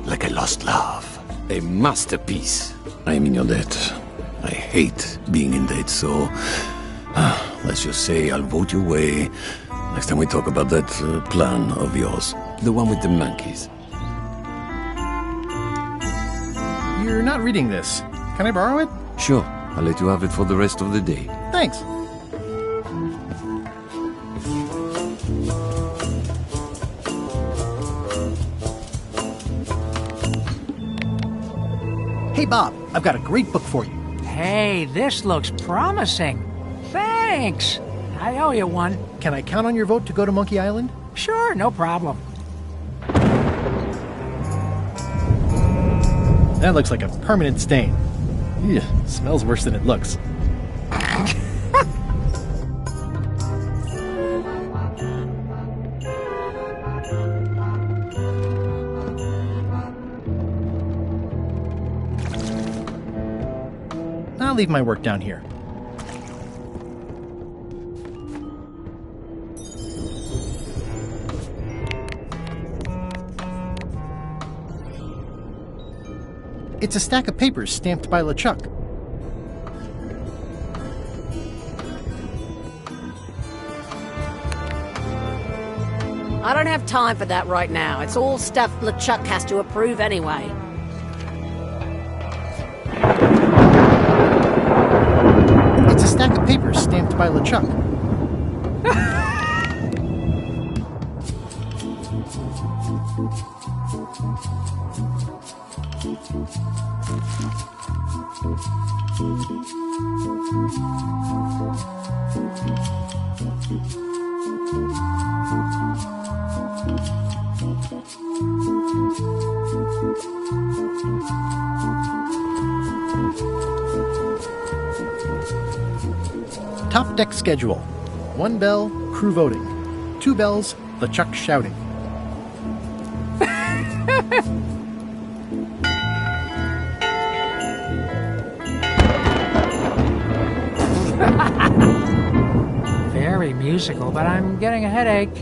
like a lost love. A masterpiece. I am in your debt. I hate being in debt, so let's just say I'll vote your way next time we talk about that plan of yours. The one with the monkeys. You're not reading this. Can I borrow it? Sure, I'll let you have it for the rest of the day. Thanks. Hey, Bob, I've got a great book for you. Hey, this looks promising. Thanks. I owe you one. Can I count on your vote to go to Monkey Island? Sure, no problem. That looks like a permanent stain. Ew, smells worse than it looks. I'll leave my work down here. It's a stack of papers stamped by LeChuck. I don't have time for that right now. It's all stuff LeChuck has to approve anyway. It's a stack of papers stamped by LeChuck. Top deck schedule. 1 bell, crew voting. 2 bells, LeChuck shouting. Very musical, but I'm getting a headache.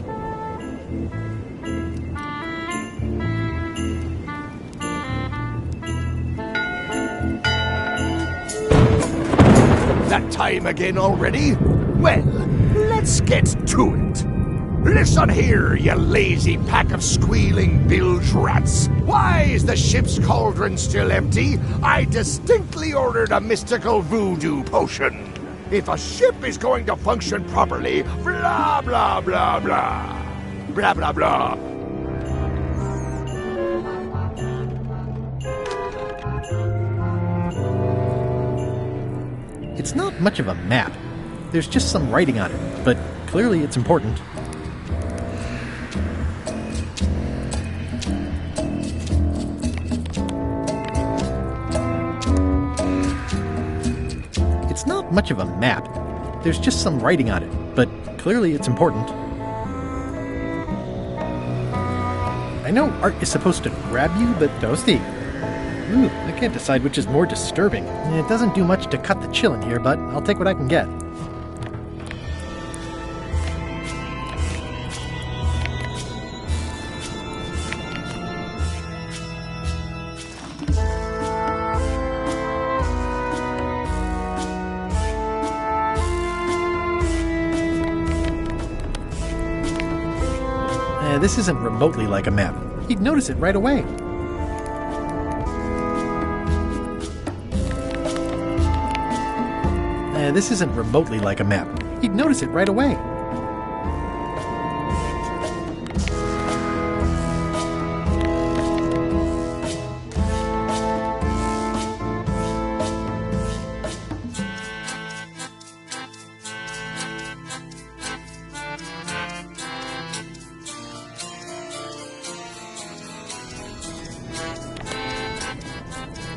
That time again already? Well, let's get to it. Listen here, you lazy pack of squealing bilge rats. Why is the ship's cauldron still empty? I distinctly ordered a mystical voodoo potion. If a ship is going to function properly, blah, blah, blah, blah. Blah, blah, blah. It's not much of a map. There's just some writing on it, but clearly it's important. It's not much of a map. There's just some writing on it, but clearly it's important. I know art is supposed to grab you, but Toasty. Ooh, I can't decide which is more disturbing. It doesn't do much to cut the chill in here, but I'll take what I can get. This isn't remotely like a map. You'd notice it right away. This isn't remotely like a map. You'd notice it right away.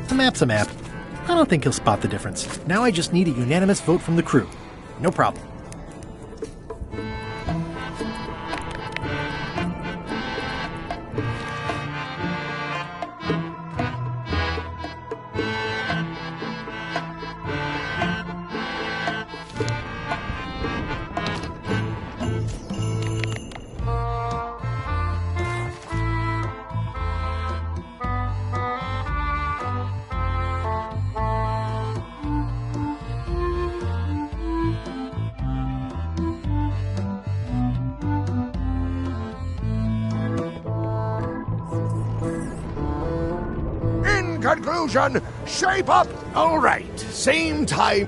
A map's a map. I don't think he'll spot the difference. Now I just need a unanimous vote from the crew. No problem. Conclusion, shape up. All right, same time.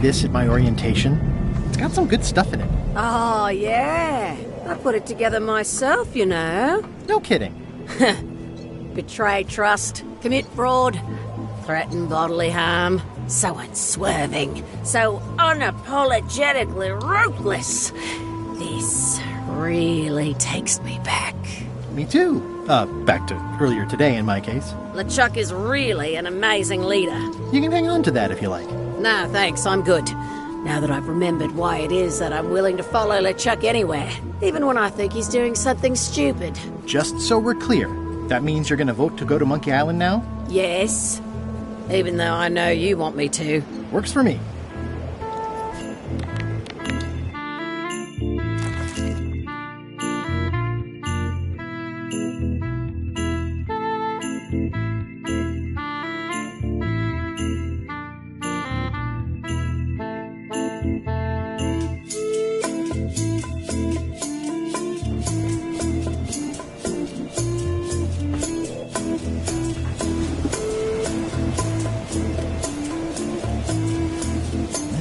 this at my orientation. It's got some good stuff in it. Oh, yeah. I put it together myself, you know. No kidding. Betray trust, commit fraud, threaten bodily harm. So unswerving, so unapologetically ruthless. This really takes me back. Me too. Back to earlier today in my case. LeChuck is really an amazing leader. You can hang on to that if you like. No, thanks, I'm good. Now that I've remembered why it is that I'm willing to follow LeChuck anywhere, even when I think he's doing something stupid. Just so we're clear, that means you're going to vote to go to Monkey Island now? Yes, even though I know you want me to. Works for me.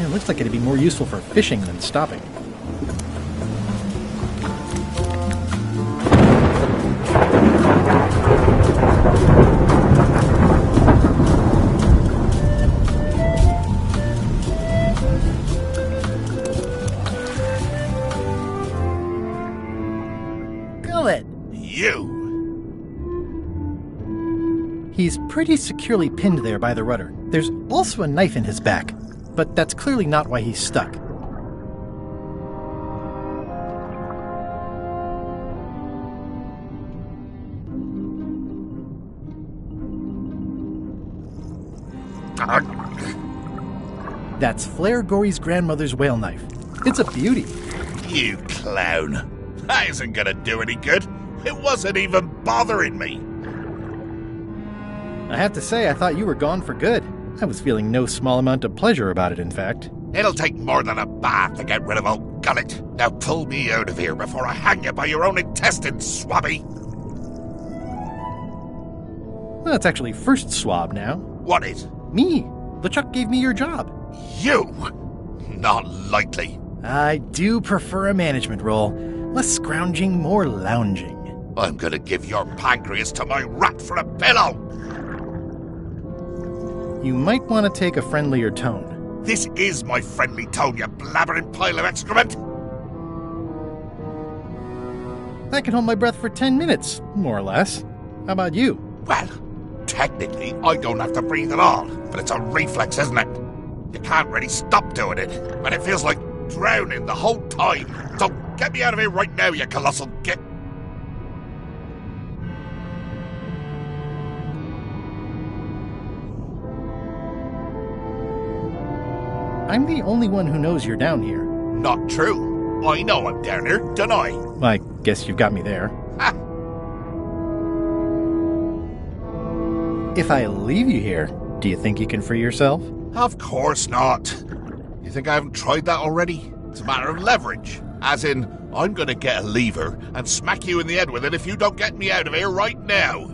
Looks like it'd be more useful for fishing than stopping. Gullet! You! He's pretty securely pinned there by the rudder. There's also a knife in his back. But that's clearly not why he's stuck. That's Flair Gory's grandmother's whale knife. It's a beauty. You clown. That isn't gonna do any good. It wasn't even bothering me. I have to say, I thought you were gone for good. I was feeling no small amount of pleasure about it, in fact. It'll take more than a bath to get rid of old Gullet. Now pull me out of here before I hang you by your own intestines, swabby. Well, it's actually first swab now. What is? Me. LeChuck gave me your job. You? Not likely. I do prefer a management role. Less scrounging, more lounging. I'm gonna give your pancreas to my rat for a pillow. You might want to take a friendlier tone. This is my friendly tone, you blabbering pile of excrement! I can hold my breath for 10 minutes, more or less. How about you? Well, technically, I don't have to breathe at all, but it's a reflex, isn't it? You can't really stop doing it, and it feels like drowning the whole time. So get me out of here right now, you colossal git! I'm the only one who knows you're down here. Not true. I know I'm down here, don't I? I guess you've got me there. Ha! If I leave you here, do you think you can free yourself? Of course not. You think I haven't tried that already? It's a matter of leverage. As in, I'm gonna get a lever and smack you in the head with it if you don't get me out of here right now.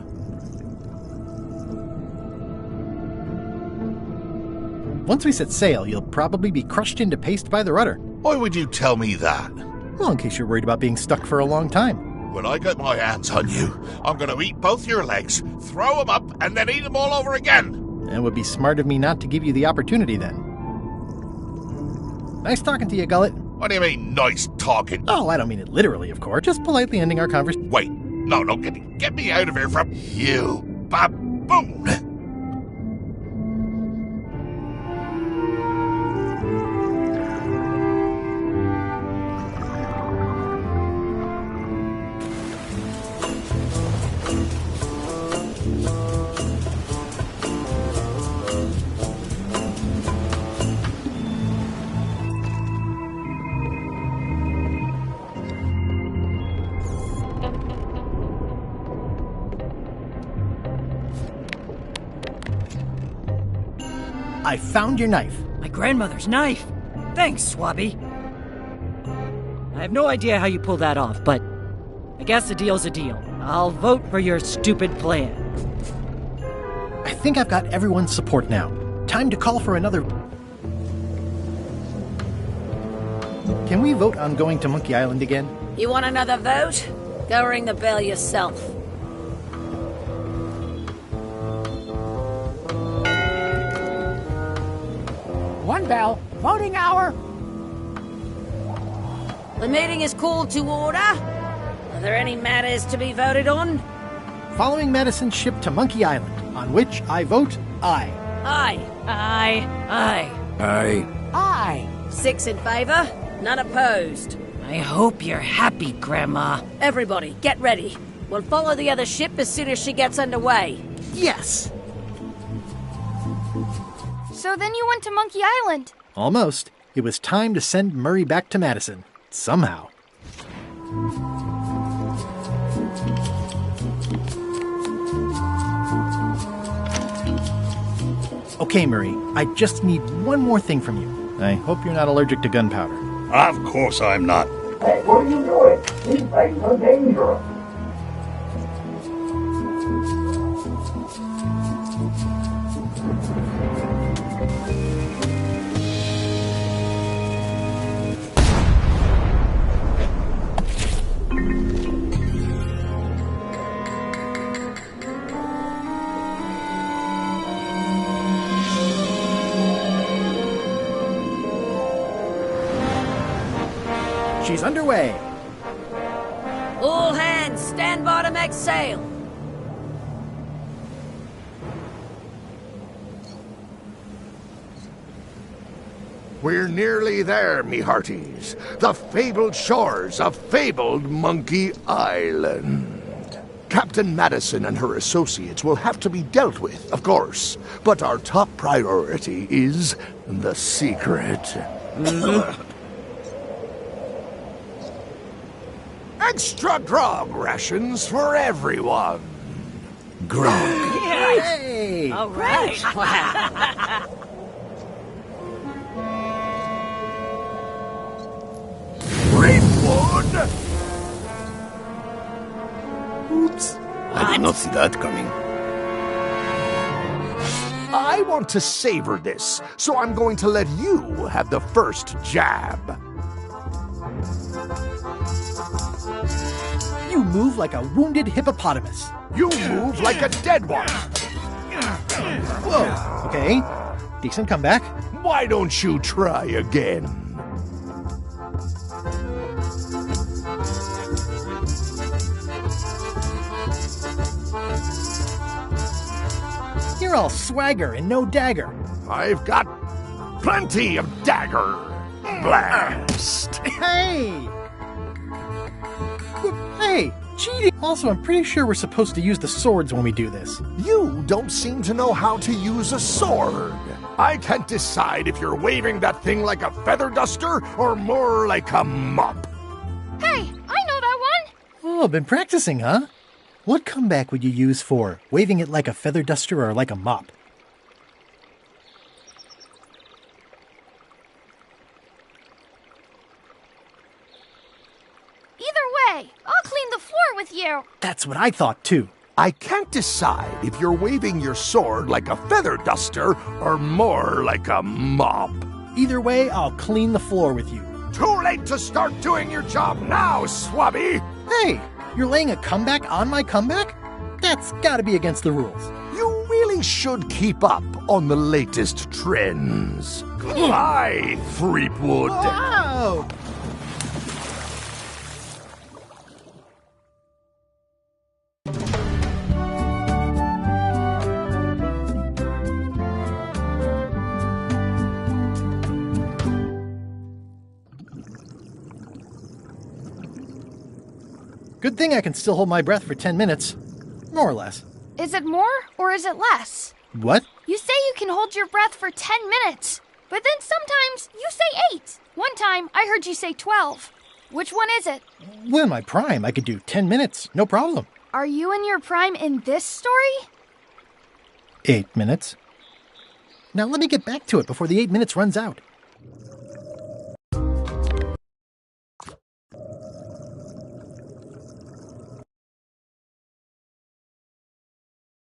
Once we set sail, you'll probably be crushed into paste by the rudder. Why would you tell me that? Well, in case you're worried about being stuck for a long time. When I get my hands on you, I'm gonna eat both your legs, throw them up, and then eat them all over again. It would be smart of me not to give you the opportunity then. Nice talking to you, Gullet. What do you mean, nice talking? Oh, I don't mean it literally, of course. Just politely ending our conversation. Wait, no, get me out of here from you, baboon! I found your knife. My grandmother's knife. Thanks, Swabby. I have no idea how you pulled that off, but I guess a deal's a deal. I'll vote for your stupid plan. I think I've got everyone's support now. Time to call for another... Can we vote on going to Monkey Island again? You want another vote? Go ring the bell yourself. One bell. Voting hour. The meeting is called to order. Are there any matters to be voted on? Following Madison's ship to Monkey Island, on which I vote aye. Aye. Aye. Aye. Aye. 6 in favor, none opposed. I hope you're happy, Grandma. Everybody, get ready. We'll follow the other ship as soon as she gets underway. Yes! So then you went to Monkey Island. Almost. It was time to send Murray back to Madison. Somehow. Okay, Murray, I just need one more thing from you. I hope you're not allergic to gunpowder. Of course I'm not. Hey, what are you doing? These things are dangerous. She's underway. All hands, stand by to make sail. We're nearly there, me hearties. The fabled shores of fabled Monkey Island. Captain Madison and her associates will have to be dealt with, of course. But our top priority is the secret. Extra grog rations for everyone. Grog. Hey! All right. Threepwood! Oops. I did not see that coming. I want to savor this, so I'm going to let you have the first jab. You move like a wounded hippopotamus. You move like a dead one. Whoa, okay. Decent comeback. Why don't you try again? You're all swagger and no dagger. I've got plenty of dagger. Blast! Hey! Hey, cheating! Also, I'm pretty sure we're supposed to use the swords when we do this. You don't seem to know how to use a sword. I can't decide if you're waving that thing like a feather duster or more like a mop. Hey, I know that one. Oh, been practicing, huh? What comeback would you use for waving it like a feather duster or like a mop? Either way, I'll clean the floor with you. That's what I thought, too. I can't decide if you're waving your sword like a feather duster or more like a mop. Either way, I'll clean the floor with you. Too late to start doing your job now, Swabby! Hey, you're laying a comeback on my comeback? That's gotta be against the rules. You really should keep up on the latest trends. Bye, Threepwood. Wow! Good thing I can still hold my breath for 10 minutes. More or less. Is it more or is it less? What? You say you can hold your breath for 10 minutes, but then sometimes you say 8. One time I heard you say 12. Which one is it? Well, in my prime, I could do 10 minutes, no problem. Are you in your prime in this story? 8 minutes. Now let me get back to it before the 8 minutes runs out.